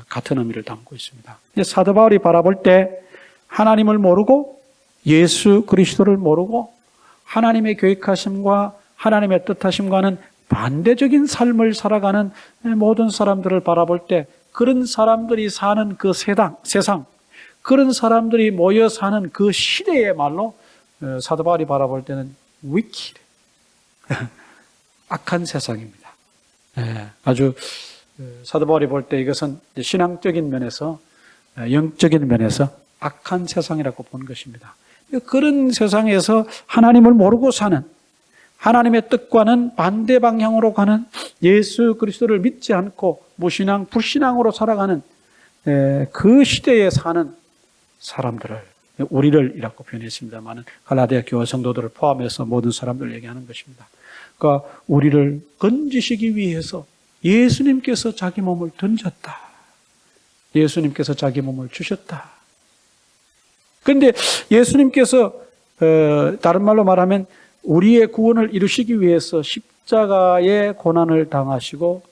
같은 의미를 담고 있습니다. 사도 바울이 바라볼 때 하나님을 모르고 예수 그리스도를 모르고 하나님의 계획하심과 하나님의 뜻하심과는 반대적인 삶을 살아가는 모든 사람들을 바라볼 때 그런 사람들이 사는 그 세상, 그런 사람들이 모여 사는 그 시대의 말로 사도 바울이 바라볼 때는 wicked, 악한 세상입니다. 아주 사도 바울이 볼 때 이것은 신앙적인 면에서 영적인 면에서 악한 세상이라고 본 것입니다. 그런 세상에서 하나님을 모르고 사는 하나님의 뜻과는 반대 방향으로 가는 예수 그리스도를 믿지 않고 무신앙, 불신앙으로 살아가는 그 시대에 사는 사람들을 우리를 이라고 표현했습니다만 갈라디아 교회 성도들을 포함해서 모든 사람들을 얘기하는 것입니다. 그러니까 우리를 건지시기 위해서 예수님께서 자기 몸을 던졌다. 예수님께서 자기 몸을 주셨다. 그런데 예수님께서 다른 말로 말하면 우리의 구원을 이루시기 위해서 십자가의 고난을 당하시고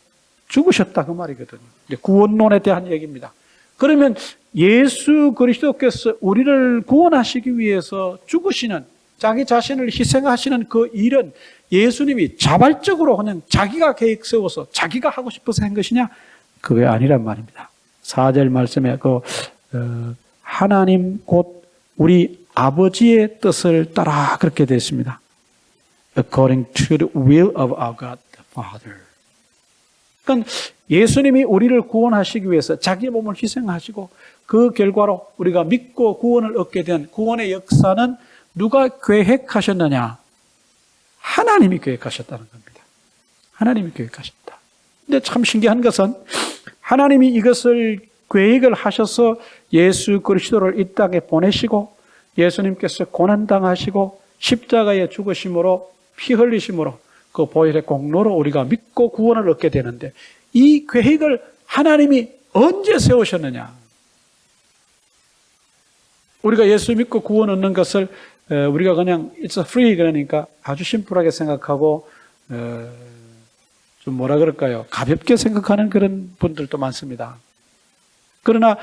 죽으셨다 그 말이거든요. 구원론에 대한 얘기입니다. 그러면 예수 그리스도께서 우리를 구원하시기 위해서 죽으시는 자기 자신을 희생하시는 그 일은 예수님이 자발적으로 그냥 자기가 계획 세워서 자기가 하고 싶어서 한 것이냐? 그게 아니란 말입니다. 4절 말씀에 하나님 곧 우리 아버지의 뜻을 따라 그렇게 되어 있습니다. According to the will of our God the Father. 그러니까 예수님이 우리를 구원하시기 위해서 자기 몸을 희생하시고 그 결과로 우리가 믿고 구원을 얻게 된 구원의 역사는 누가 계획하셨느냐? 하나님이 계획하셨다는 겁니다. 하나님이 계획하셨다. 근데 참 신기한 것은 하나님이 이것을 계획을 하셔서 예수 그리스도를 이 땅에 보내시고 예수님께서 고난당하시고 십자가에 죽으심으로 피 흘리심으로 그 보혈의 공로로 우리가 믿고 구원을 얻게 되는데 이 계획을 하나님이 언제 세우셨느냐? 우리가 예수 믿고 구원 얻는 것을 우리가 그냥 it's a free 그러니까 아주 심플하게 생각하고 좀 뭐라 그럴까요? 가볍게 생각하는 그런 분들도 많습니다. 그러나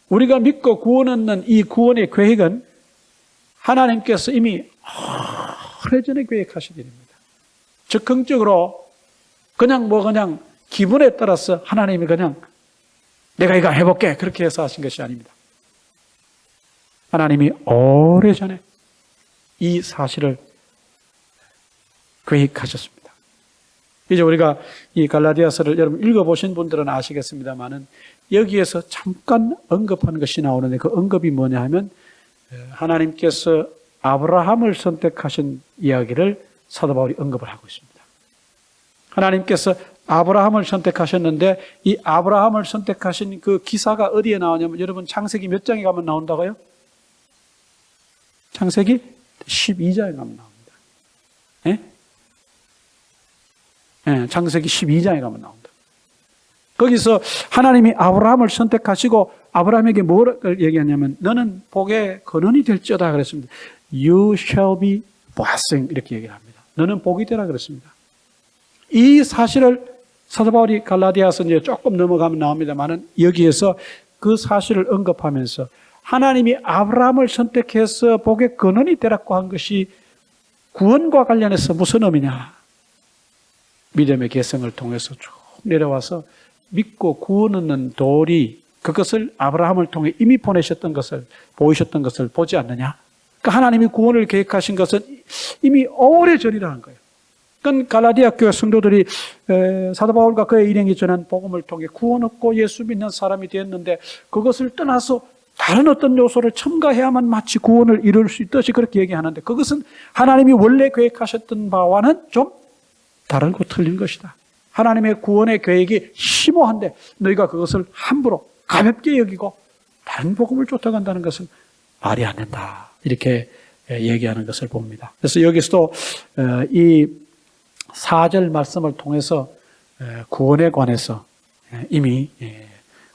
우리가 믿고 구원 얻는 이 구원의 계획은 하나님께서 이미 오래전에 계획하신 일입니다. 즉흥적으로 그냥 기분에 따라서 하나님이 그냥 내가 이거 해볼게 그렇게 해서 하신 것이 아닙니다. 하나님이 오래전에 이 사실을 계획하셨습니다. 이제 우리가 이 갈라디아서를 여러분 읽어보신 분들은 아시겠습니다만은 여기에서 잠깐 언급하는 것이 나오는데 그 언급이 뭐냐 하면 하나님께서 아브라함을 선택하신 이야기를 사도 바울이 언급을 하고 있습니다. 하나님께서 아브라함을 선택하셨는데 이 아브라함을 선택하신 그 기사가 어디에 나오냐면 여러분 창세기 몇 장에 가면 나온다고요? 창세기 12장에 가면 나옵니다. 예? 예, 창세기 12장에 가면 나온다. 거기서 하나님이 아브라함을 선택하시고 아브라함에게 뭐를 얘기하냐면 너는 복의 근원이 될지어다 그랬습니다. You shall be blessing 이렇게 얘기를 합니다. 너는 복이 되라 그랬습니다. 이 사실을 사도 바울이 갈라디아서 이제 조금 넘어가면 나옵니다만은 여기에서 그 사실을 언급하면서 하나님이 아브라함을 선택해서 복의 근원이 되라고 한 것이 구원과 관련해서 무슨 의미냐? 믿음의 계승을 통해서 쭉 내려와서 믿고 구원 얻는 도리 그것을 아브라함을 통해 이미 보내셨던 것을 보이셨던 것을 보지 않느냐? 그러니까 하나님이 구원을 계획하신 것은 이미 오래전이라는 거예요. 그러니까 갈라디아 교회 성도들이 사도 바울과 그의 일행이 전한 복음을 통해 구원 얻고 예수 믿는 사람이 되었는데 그것을 떠나서 다른 어떤 요소를 첨가해야만 마치 구원을 이룰 수 있듯이 그렇게 얘기하는데 그것은 하나님이 원래 계획하셨던 바와는 좀 다르고 틀린 것이다. 하나님의 구원의 계획이 심오한데 너희가 그것을 함부로 가볍게 여기고 다른 복음을 쫓아간다는 것은 말이 안 된다. 이렇게 얘기하는 것을 봅니다. 그래서 여기서도 이 4절 말씀을 통해서 구원에 관해서 이미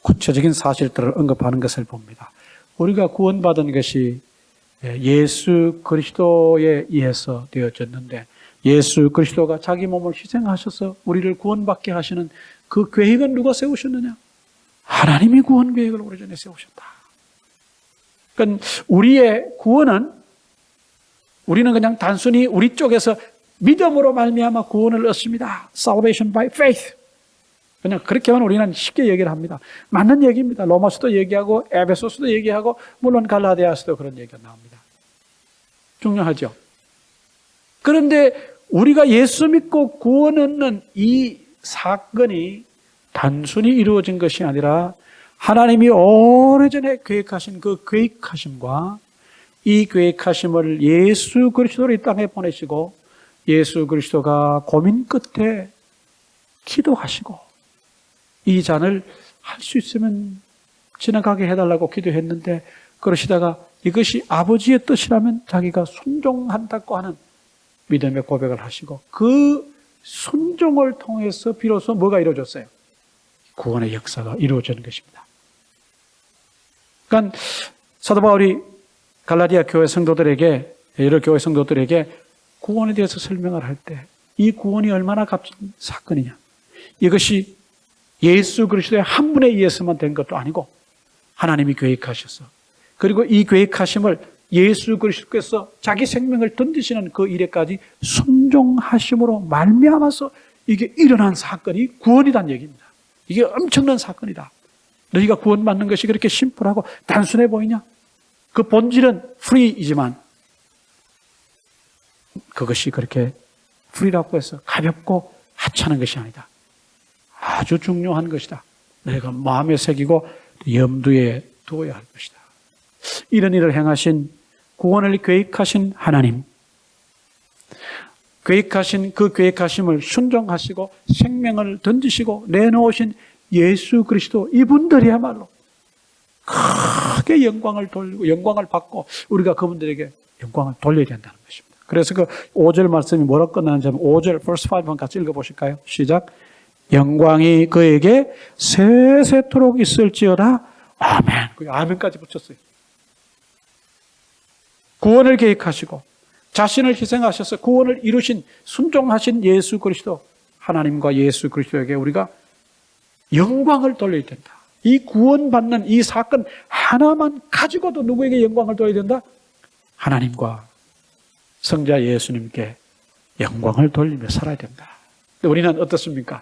구체적인 사실들을 언급하는 것을 봅니다. 우리가 구원받은 것이 예수 그리스도에 의해서 되어졌는데 예수 그리스도가 자기 몸을 희생하셔서 우리를 구원받게 하시는 그 계획은 누가 세우셨느냐? 하나님이 구원 계획을 오래전에 세우셨다. 그러니까 우리의 구원은 우리는 그냥 단순히 우리 쪽에서 믿음으로 말미암아 구원을 얻습니다. Salvation by faith. 그냥 그렇게만 우리는 쉽게 얘기를 합니다. 맞는 얘기입니다. 로마서도 얘기하고 에베소서도 얘기하고 물론 갈라디아서도 그런 얘기가 나옵니다. 중요하죠. 그런데 우리가 예수 믿고 구원 얻는 이 사건이 단순히 이루어진 것이 아니라 하나님이 오래전에 계획하신 그 계획하심과 이 계획하심을 예수 그리스도를 이 땅에 보내시고 예수 그리스도가 고민 끝에 기도하시고 이 잔을 할 수 있으면 지나가게 해달라고 기도했는데 그러시다가 이것이 아버지의 뜻이라면 자기가 순종한다고 하는 믿음의 고백을 하시고 그 순종을 통해서 비로소 뭐가 이루어졌어요? 구원의 역사가 이루어지는 것입니다. 그러니까 사도 바울이 갈라디아 교회 성도들에게 여러 교회 성도들에게 구원에 대해서 설명을 할 때 이 구원이 얼마나 값진 사건이냐. 이것이 예수 그리스도의 한 분에 의해서만 된 것도 아니고 하나님이 계획하셔서 그리고 이 계획하심을 예수 그리스도께서 자기 생명을 던지시는 그 일에까지 순종하심으로 말미암아서 이게 일어난 사건이 구원이란 얘기입니다. 이게 엄청난 사건이다. 너희가 구원받는 것이 그렇게 심플하고 단순해 보이냐? 그 본질은 free이지만 그것이 그렇게 free라고 해서 가볍고 하찮은 것이 아니다. 아주 중요한 것이다. 내가 마음에 새기고 염두에 두어야 할 것이다. 이런 일을 행하신 구원을 계획하신 하나님, 계획하신 그 계획하심을 순종하시고 생명을 던지시고 내놓으신 예수 그리스도 이분들이야말로 크게 영광을 돌리고 영광을 받고 우리가 그분들에게 영광을 돌려야 된다는 것입니다. 그래서 그 5절 말씀이 뭐라고 끝나는지 5절 verse 5 한번 같이 읽어보실까요? 시작. 영광이 그에게 세세토록 있을지어다. 아멘. 아멘까지 붙였어요. 구원을 계획하시고 자신을 희생하셔서 구원을 이루신 순종하신 예수 그리스도 하나님과 예수 그리스도에게 우리가 영광을 돌려야 된다. 이 구원받는 이 사건 하나만 가지고도 누구에게 영광을 돌려야 된다? 하나님과 성자 예수님께 영광을 돌리며 살아야 된다. 우리는 어떻습니까?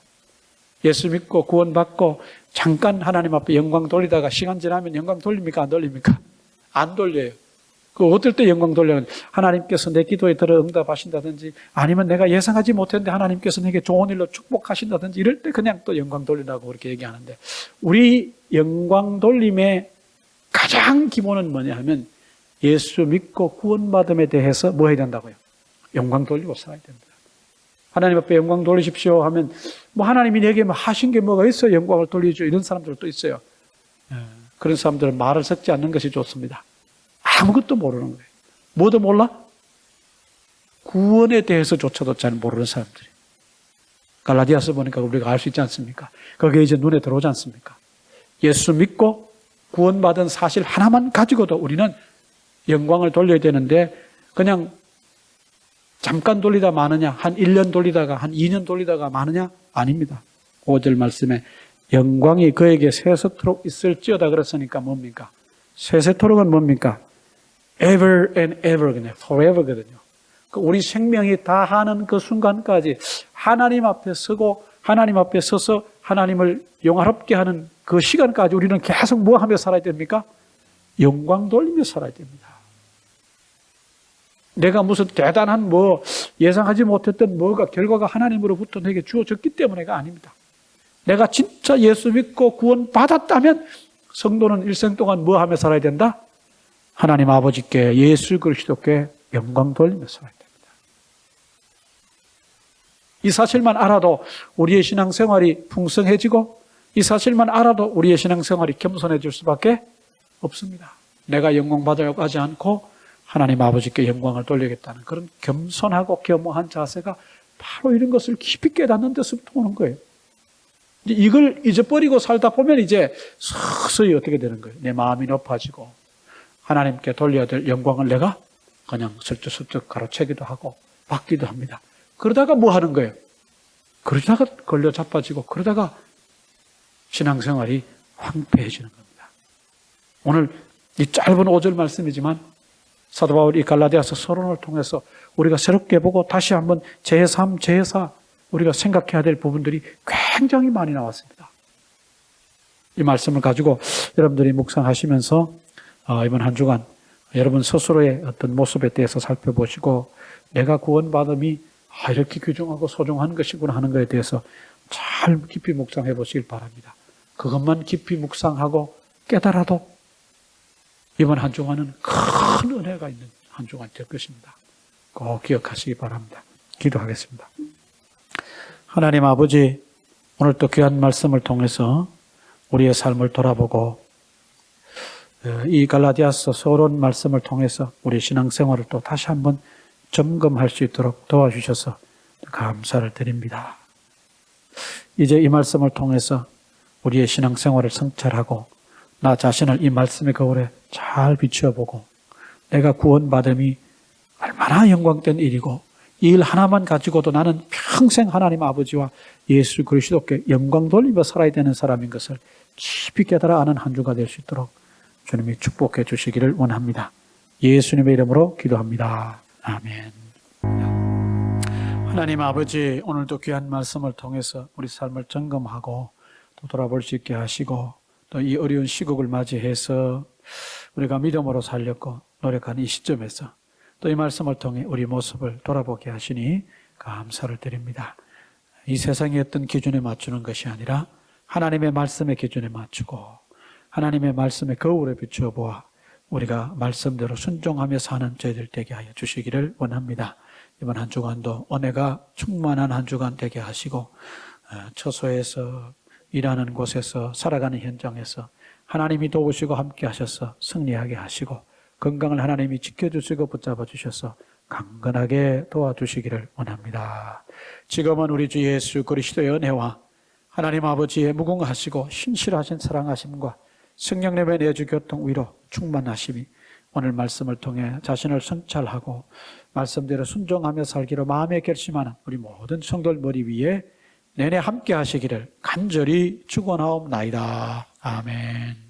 예수 믿고 구원받고 잠깐 하나님 앞에 영광 돌리다가 시간 지나면 영광 돌립니까? 안 돌립니까? 안 돌려요. 그 어떨 때 영광 돌려요? 하나님께서 내 기도에 들어 응답하신다든지, 아니면 내가 예상하지 못했는데 하나님께서 내게 좋은 일로 축복하신다든지, 이럴 때 그냥 또 영광 돌린다고 그렇게 얘기하는데, 우리 영광 돌림의 가장 기본은 뭐냐 하면 예수 믿고 구원받음에 대해서 뭐 해야 된다고요? 영광 돌리고 살아야 됩니다. 하나님 앞에 영광 돌리십시오 하면, 뭐 하나님이 내게 하신 게 뭐가 있어요? 영광을 돌리죠. 이런 사람들도 있어요. 그런 사람들은 말을 섞지 않는 것이 좋습니다. 아무것도 모르는 거예요. 뭐도 몰라? 구원에 대해서조차도 잘 모르는 사람들이. 갈라디아서 보니까 우리가 알 수 있지 않습니까? 그게 이제 눈에 들어오지 않습니까? 예수 믿고 구원받은 사실 하나만 가지고도 우리는 영광을 돌려야 되는데, 그냥 잠깐 돌리다 마느냐, 한 1년 돌리다가 한 2년 돌리다가 마느냐? 아닙니다. 5절 말씀에 영광이 그에게 세세토록 있을지어다 그랬으니까 뭡니까? 세세토록은 뭡니까? Ever and ever, 그냥 forever거든요. 우리 생명이 다하는 그 순간까지 하나님 앞에 서고, 하나님 앞에 서서 하나님을 영화롭게 하는 그 시간까지 우리는 계속 뭐 하며 살아야 됩니까? 영광 돌리며 살아야 됩니다. 내가 무슨 대단한 뭐 예상하지 못했던 뭐가 결과가 하나님으로부터 내게 주어졌기 때문에가 아닙니다. 내가 진짜 예수 믿고 구원 받았다면 성도는 일생 동안 뭐 하며 살아야 된다? 하나님 아버지께, 예수 그리스도께 영광 돌리며 살아야 됩니다. 이 사실만 알아도 우리의 신앙생활이 풍성해지고, 이 사실만 알아도 우리의 신앙생활이 겸손해질 수밖에 없습니다. 내가 영광 받으려고 하지 않고 하나님 아버지께 영광을 돌리겠다는 그런 겸손하고 겸허한 자세가 바로 이런 것을 깊이 깨닫는 데서부터 오는 거예요. 이걸 잊어버리고 살다 보면 이제 서서히 어떻게 되는 거예요? 내 마음이 높아지고 하나님께 돌려야 될 영광을 내가 그냥 슬쩍슬쩍 가로채기도 하고 받기도 합니다. 그러다가 뭐 하는 거예요? 그러다가 걸려 자빠지고, 그러다가 신앙생활이 황폐해지는 겁니다. 오늘 이 짧은 5절 말씀이지만 사도 바울이 갈라디아서 서론을 통해서 우리가 새롭게 보고 다시 한번 제3, 제4 우리가 생각해야 될 부분들이 굉장히 많이 나왔습니다. 이 말씀을 가지고 여러분들이 묵상하시면서 이번 한 주간 여러분 스스로의 어떤 모습에 대해서 살펴보시고, 내가 구원받음이 이렇게 귀중하고 소중한 것이구나 하는 것에 대해서 잘 깊이 묵상해 보시길 바랍니다. 그것만 깊이 묵상하고 깨달아도 이번 한 주간은 큰 은혜가 있는 한 주간 될 것입니다. 꼭 기억하시기 바랍니다. 기도하겠습니다. 하나님 아버지, 오늘 또 귀한 말씀을 통해서 우리의 삶을 돌아보고, 이 갈라디아서 서론 말씀을 통해서 우리 신앙생활을 또 다시 한번 점검할 수 있도록 도와주셔서 감사를 드립니다. 이제 이 말씀을 통해서 우리의 신앙생활을 성찰하고 나 자신을 이 말씀의 거울에 잘 비추어보고, 내가 구원받음이 얼마나 영광된 일이고 이 일 하나만 가지고도 나는 평생 하나님 아버지와 예수 그리스도께 영광 돌리며 살아야 되는 사람인 것을 깊이 깨달아 아는 한 주가 될 수 있도록 주님이 축복해 주시기를 원합니다. 예수님의 이름으로 기도합니다. 아멘. 하나님 아버지, 오늘도 귀한 말씀을 통해서 우리 삶을 점검하고 또 돌아볼 수 있게 하시고, 또 이 어려운 시국을 맞이해서 우리가 믿음으로 살렸고 노력하는 이 시점에서 또 이 말씀을 통해 우리 모습을 돌아보게 하시니 감사를 드립니다. 이 세상의 어떤 기준에 맞추는 것이 아니라 하나님의 말씀의 기준에 맞추고 하나님의 말씀의 거울에 비추어 보아 우리가 말씀대로 순종하며 사는 저희들 되게 하여 주시기를 원합니다. 이번 한 주간도 은혜가 충만한 한 주간 되게 하시고, 처소에서 일하는 곳에서 살아가는 현장에서 하나님이 도우시고 함께 하셔서 승리하게 하시고, 건강을 하나님이 지켜주시고 붙잡아 주셔서 강건하게 도와주시기를 원합니다. 지금은 우리 주 예수 그리스도의 은혜와 하나님 아버지의 무궁하시고 신실하신 사랑하심과 성령님의 내주 교통 위로 충만하심이 오늘 말씀을 통해 자신을 성찰하고 말씀대로 순종하며 살기로 마음에 결심하는 우리 모든 성도들 머리 위에 내내 함께 하시기를 간절히 축원하옵나이다. 아멘.